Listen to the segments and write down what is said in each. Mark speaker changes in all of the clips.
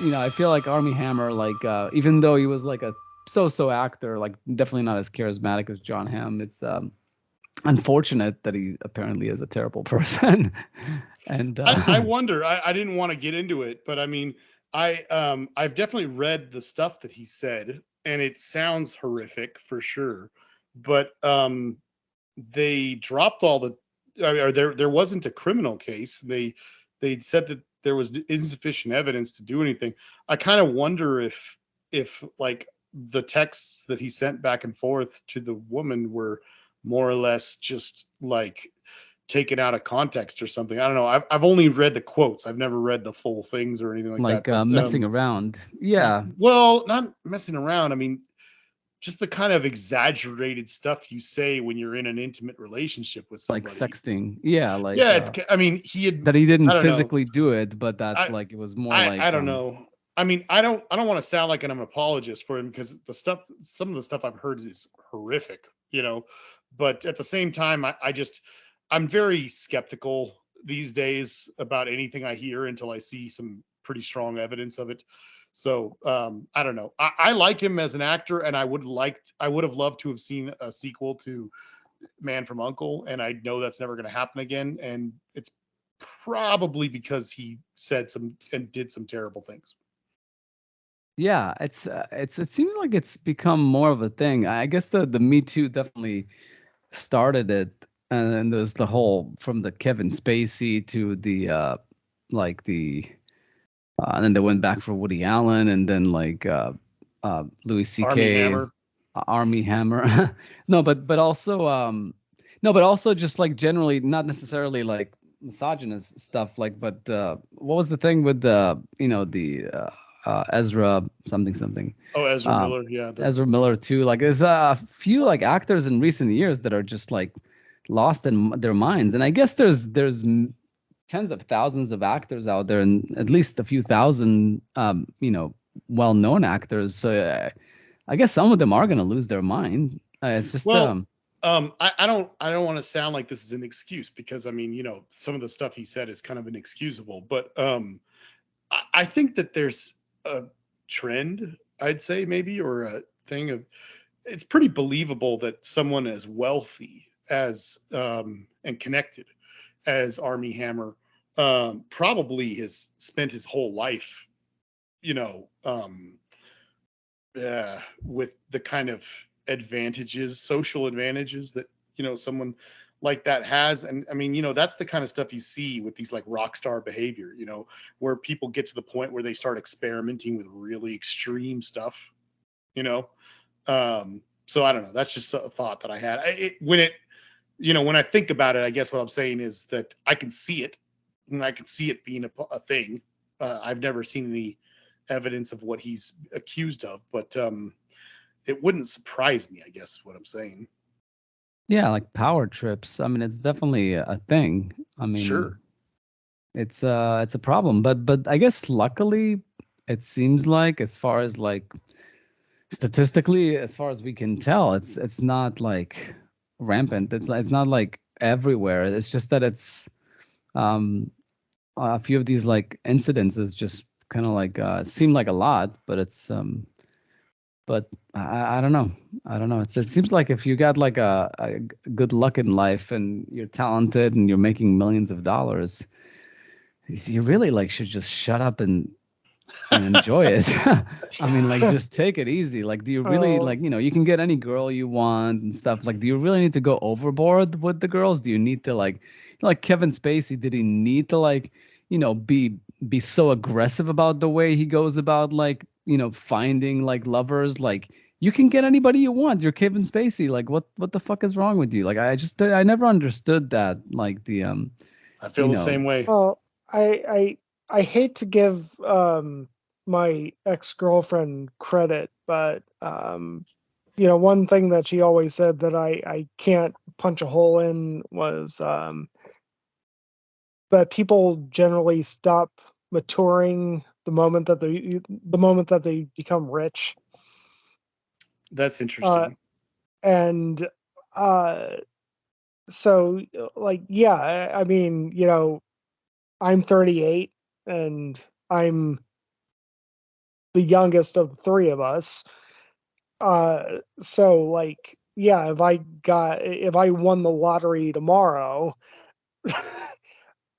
Speaker 1: I feel like Army Hammer, like even though he was like a so-so actor, like definitely not as charismatic as John Hamm. It's unfortunate that he apparently is a terrible person. And
Speaker 2: I wonder. I didn't want to get into it, but I mean, I've definitely read the stuff that he said, and it sounds horrific for sure. But they dropped all the, or there wasn't a criminal case. They said that there was insufficient evidence to do anything. I kind of wonder if like the texts that he sent back and forth to the woman were more or less just like taken out of context or something. I don't know. I've only read the quotes. I've never read the full things or anything like that.
Speaker 1: like
Speaker 2: But
Speaker 1: messing around. Yeah,
Speaker 2: well, not messing around. I mean, just the kind of exaggerated stuff you say when you're in an intimate relationship with
Speaker 1: like
Speaker 2: somebody.
Speaker 1: sexting. Yeah,
Speaker 2: Yeah,
Speaker 1: like
Speaker 2: it's. I mean, he had.
Speaker 1: that he didn't
Speaker 2: I don't know.
Speaker 1: physically do it, but that
Speaker 2: I
Speaker 1: like it was more
Speaker 2: I
Speaker 1: like
Speaker 2: don't know. I mean, I don't want to sound like I'm an apologist for him because some of the stuff I've heard is horrific, you know. But at the same time, I'm very skeptical these days about anything I hear until I see some pretty strong evidence of it. So I don't know. I like him as an actor, and I would have loved to have seen a sequel to Man from Uncle, and I know that's never going to happen again. And it's probably because he said some and did some terrible things.
Speaker 1: yeah, it seems like it's become more of a thing. I guess the Me Too definitely started it, and there's the whole from the Kevin Spacey to the like the and then they went back for Woody Allen, and then like Louis
Speaker 2: Army
Speaker 1: C.K.
Speaker 2: Hammer.
Speaker 1: Army Hammer. No, but also no, but also just like generally not necessarily like misogynist stuff. Like, but what was the thing with the the Ezra something something.
Speaker 2: Oh, Ezra
Speaker 1: Um,
Speaker 2: Miller. Yeah.
Speaker 1: Ezra Miller too. Like, there's a few like actors in recent years that are just like lost in their minds, and I guess there's tens of thousands of actors out there, and at least a few thousand, well-known actors. So I guess some of them are gonna lose their mind. It's just
Speaker 2: Well, I don't want to sound like this is an excuse because I mean, some of the stuff he said is kind of inexcusable, but I think that there's a trend, I'd say maybe, or a thing of it's pretty believable that someone as wealthy as and connected as Army Hammer probably has spent his whole life, you know, with the kind of advantages, social advantages that someone like that has. And I mean, that's the kind of stuff you see with these like rock star behavior, where people get to the point where they start experimenting with really extreme stuff, you know. So I don't know. That's just a thought that I had. When I think about it, I guess what I'm saying is that I can see it, and I can see it being a thing. I've never seen any evidence of what he's accused of, but it wouldn't surprise me. I guess is what I'm saying.
Speaker 1: yeah, like power trips. I mean, it's definitely a thing. I mean,
Speaker 2: Sure.
Speaker 1: it's a problem, but I guess luckily it seems like, as far as like statistically, as far as we can tell, it's not like rampant. It's not like everywhere. It's just that it's um a few of these like incidences just kind of like seem like a lot, but it's but I don't know. I don't know. It seems like if you got like good luck in life and you're talented and you're making millions of dollars, you really like should just shut up and enjoy it. I mean, like, just take it easy. Like, do you really
Speaker 3: Oh,
Speaker 1: like, you can get any girl you want and stuff. Like, do you really need to go overboard with the girls? Do you need to like Kevin Spacey, did he need to like, be so aggressive about the way he goes about like, finding like lovers? Like, you can get anybody you want. You're Kevin Spacey. Like, what the fuck is wrong with you? Like, I never understood that. Like the
Speaker 2: I feel
Speaker 1: you
Speaker 2: the
Speaker 1: know,
Speaker 2: same way.
Speaker 3: well, I hate to give my ex-girlfriend credit, but one thing that she always said that I can't punch a hole in was that people generally stop maturing the moment that they become rich.
Speaker 2: That's
Speaker 3: Uh,
Speaker 2: interesting.
Speaker 3: and uh, so like yeah, I mean, I'm 38 and I'm the youngest of the three of us. So like, yeah, if I won the lottery tomorrow,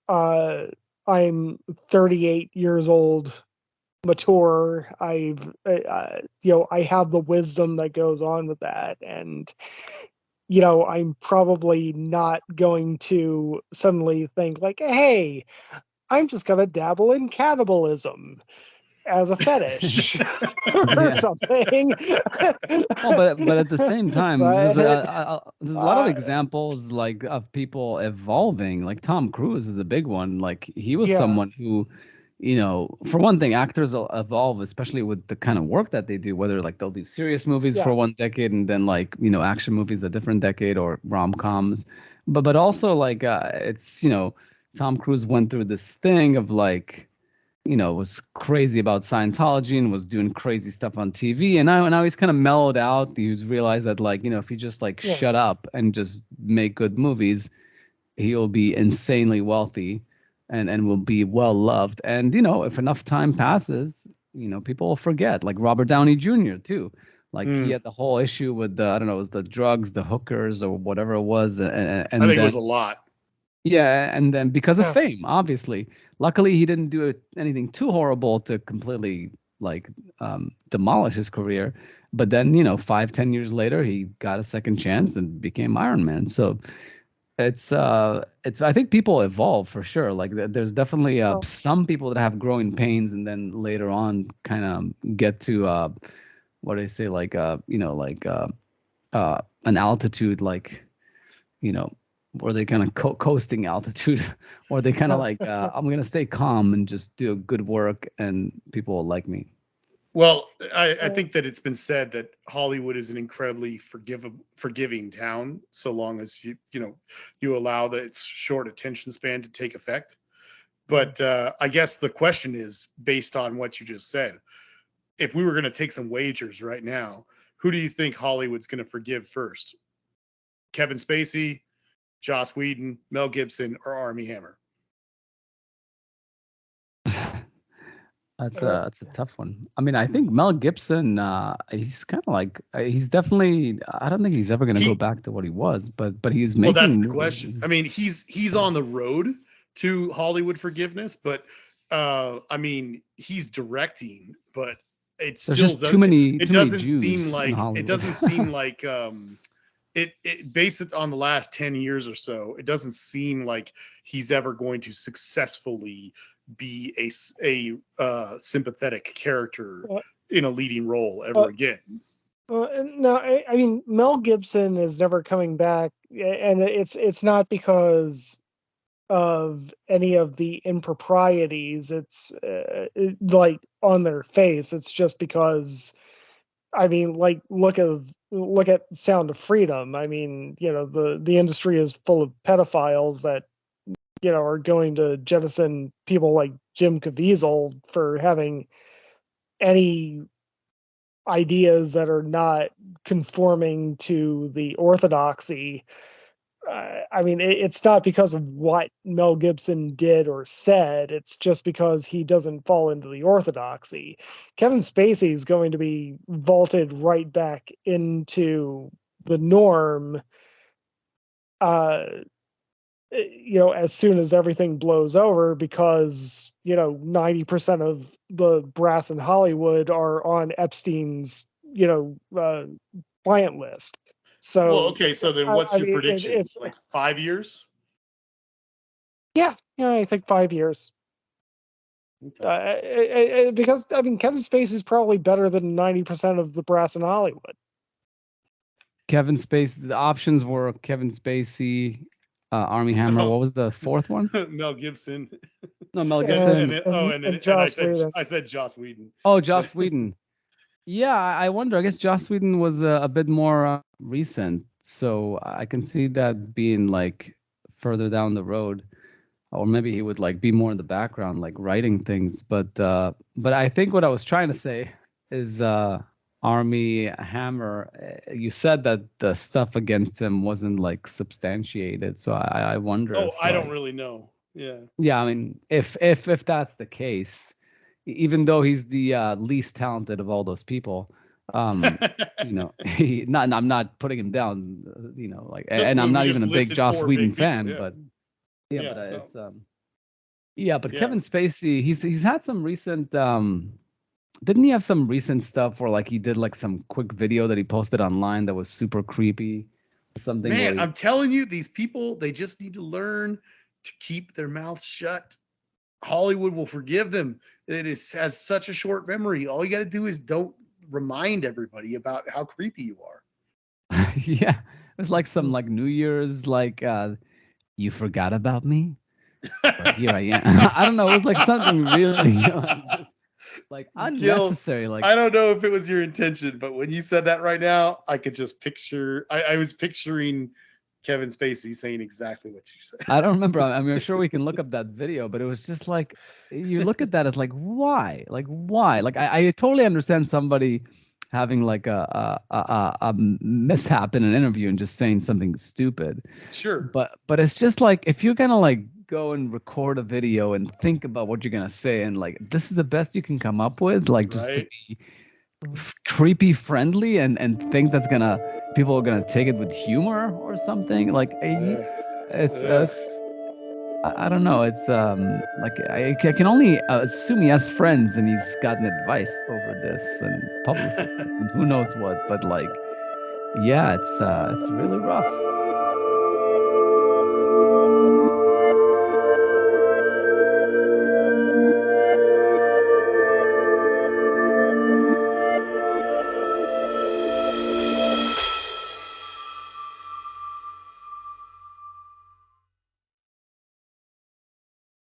Speaker 3: uh, I'm 38 years old, mature. I have the wisdom that goes on with that. And, I'm probably not going to suddenly think like, hey, I'm just going to dabble in cannibalism as a fetish or
Speaker 1: Yeah.
Speaker 3: something.
Speaker 1: Well, but at the same time,
Speaker 3: But
Speaker 1: there's a lot of
Speaker 3: uh,
Speaker 1: examples like of people evolving. Like Tom Cruise is a big one. Like he was
Speaker 3: yeah,
Speaker 1: someone who, for one thing, actors evolve, especially with the kind of work that they do. Whether like they'll do serious movies
Speaker 3: yeah,
Speaker 1: for one decade and then like action movies a different decade or rom coms, but also like it's Tom Cruise went through this thing of like was crazy about Scientology and was doing crazy stuff on TV. And now he's kind of mellowed out. He's realized that like, if you just like
Speaker 3: yeah.
Speaker 1: shut up and just make good movies, he'll be insanely wealthy and will be well loved. And, if enough time passes, people will forget. Like Robert Downey Jr. too. Like he
Speaker 2: Hmm.
Speaker 1: had the whole issue with the, I don't know, it was the drugs, the hookers or whatever it was.
Speaker 2: I
Speaker 1: And
Speaker 2: think it
Speaker 1: then
Speaker 2: was a lot.
Speaker 1: yeah, and then because of
Speaker 3: Yeah.
Speaker 1: fame, obviously. Luckily, he didn't do anything too horrible to completely like demolish his career. But then, 5, 10 years later, he got a second chance and became Iron Man. So it's I think people evolve for sure. Like there's definitely
Speaker 3: Well,
Speaker 1: some people that have growing pains, and then later on, kind of get to what do they say, like an altitude, like you know, or they kind of coasting altitude, or they kind of like, I'm gonna stay calm and just do good work, and people will like me.
Speaker 2: Well, I
Speaker 3: uh,
Speaker 2: think that it's been said that Hollywood is an incredibly forgiving town, so long as you allow the its short attention span to take effect. But I guess the question is based on what you just said. If we were going to take some wagers right now, who do you think Hollywood's going to forgive first? Kevin Spacey, Joss Whedon, Mel Gibson, or Army Hammer?
Speaker 3: uh,
Speaker 1: That's a tough one. I mean, I think Mel Gibson, he's kind of like he's definitely. I don't think he's ever gonna go
Speaker 2: He
Speaker 1: back to what he was, but he's
Speaker 2: Well, that's
Speaker 1: making
Speaker 2: the
Speaker 1: movies.
Speaker 2: question. I mean, he's on the road to Hollywood forgiveness, but I mean, he's directing, but it
Speaker 1: There's
Speaker 2: still
Speaker 1: just
Speaker 2: does it
Speaker 1: too many
Speaker 2: doesn't seem
Speaker 1: Jews in
Speaker 2: like
Speaker 1: Hollywood.
Speaker 2: it based it on the last 10 years or so, it doesn't seem like he's ever going to successfully be a sympathetic character
Speaker 3: uh,
Speaker 2: in a leading role ever
Speaker 3: uh,
Speaker 2: again.
Speaker 3: no, I mean Mel Gibson is never coming back, and it's not because of any of the improprieties. It's like on their face. It's just because I mean, like look at Sound of Freedom. I mean, the industry is full of pedophiles that are going to jettison people like Jim Caviezel for having any ideas that are not conforming to the orthodoxy. I mean, it's not because of what Mel Gibson did or said. It's just because he doesn't fall into the orthodoxy. Kevin Spacey is going to be vaulted right back into the norm, uh, as soon as everything blows over, because 90% of the brass in Hollywood are on Epstein's client list.
Speaker 2: Well,
Speaker 3: So
Speaker 2: okay, so then
Speaker 3: I
Speaker 2: what's your
Speaker 3: mean,
Speaker 2: prediction?
Speaker 3: it's
Speaker 2: Like 5 years?
Speaker 3: yeah, I think 5 years.
Speaker 2: Okay.
Speaker 3: Because I mean, Kevin Spacey is probably better than 90% of the brass in Hollywood.
Speaker 1: Kevin Spacey. The options were Kevin Spacey, Army Hammer.
Speaker 2: Oh,
Speaker 1: What was the fourth one?
Speaker 2: Mel Gibson,
Speaker 1: No, Mel
Speaker 2: and
Speaker 3: and
Speaker 2: and
Speaker 1: Gibson.
Speaker 2: then,
Speaker 3: and and
Speaker 2: and
Speaker 3: Joss Whedon.
Speaker 2: I said Joss Whedon,
Speaker 1: Oh,
Speaker 2: but
Speaker 1: Joss Whedon. Yeah, I wonder. I guess Joss Whedon was a bit more recent, so I can see that being like further down the road, or maybe he would like be more in the background, like writing things. But I think what I was trying to say is Army Hammer. You said that the stuff against him wasn't like substantiated, so I wonder
Speaker 2: oh,
Speaker 1: if
Speaker 2: I don't
Speaker 1: like
Speaker 2: really know. Yeah.
Speaker 1: yeah, I mean if that's the case, even though he's the least talented of all those people. You know, I'm not putting him down. You know, like, and I'm
Speaker 2: We
Speaker 1: not
Speaker 2: just
Speaker 1: even a big
Speaker 2: listed
Speaker 1: Joss
Speaker 2: 4
Speaker 1: Whedon
Speaker 2: big people.
Speaker 1: fan,
Speaker 2: Yeah.
Speaker 1: but
Speaker 2: Yeah. No.
Speaker 1: it's yeah, but
Speaker 2: Yeah.
Speaker 1: Kevin Spacey, he's had some recent didn't he have some recent stuff where like he did like some quick video that he posted online that was super creepy, something where
Speaker 2: Man,
Speaker 1: he,
Speaker 2: I'm telling you, these people, they just need to learn to keep their mouths shut. Hollywood will forgive them. Has such a short memory. All you got to do is don't remind everybody about how creepy you are.
Speaker 1: yeah, it was like some like New Year's like you forgot about me, but here I am. I don't know, it was like something really just like
Speaker 2: Gil,
Speaker 1: unnecessary, like
Speaker 2: I don't know if it was your intention, but when you said that right now, I could just picture. I was picturing Kevin Spacey saying exactly what you said.
Speaker 1: I don't remember. I mean, I'm sure we can look up that video, but it was just like you look at that as like why, like why, like I totally understand somebody having like a mishap in an interview and just saying something stupid,
Speaker 2: Sure.
Speaker 1: but it's just like if you're gonna like go and record a video and think about what you're gonna say and like this is the best you can come up with, like just to
Speaker 2: Right.
Speaker 1: be creepy friendly and think that's gonna people are gonna take it with humor or something like it's
Speaker 2: Uh,
Speaker 1: I don't know. It's like I can only assume he has friends and he's gotten advice over this and publicity and who knows what. But like, yeah, it's really rough.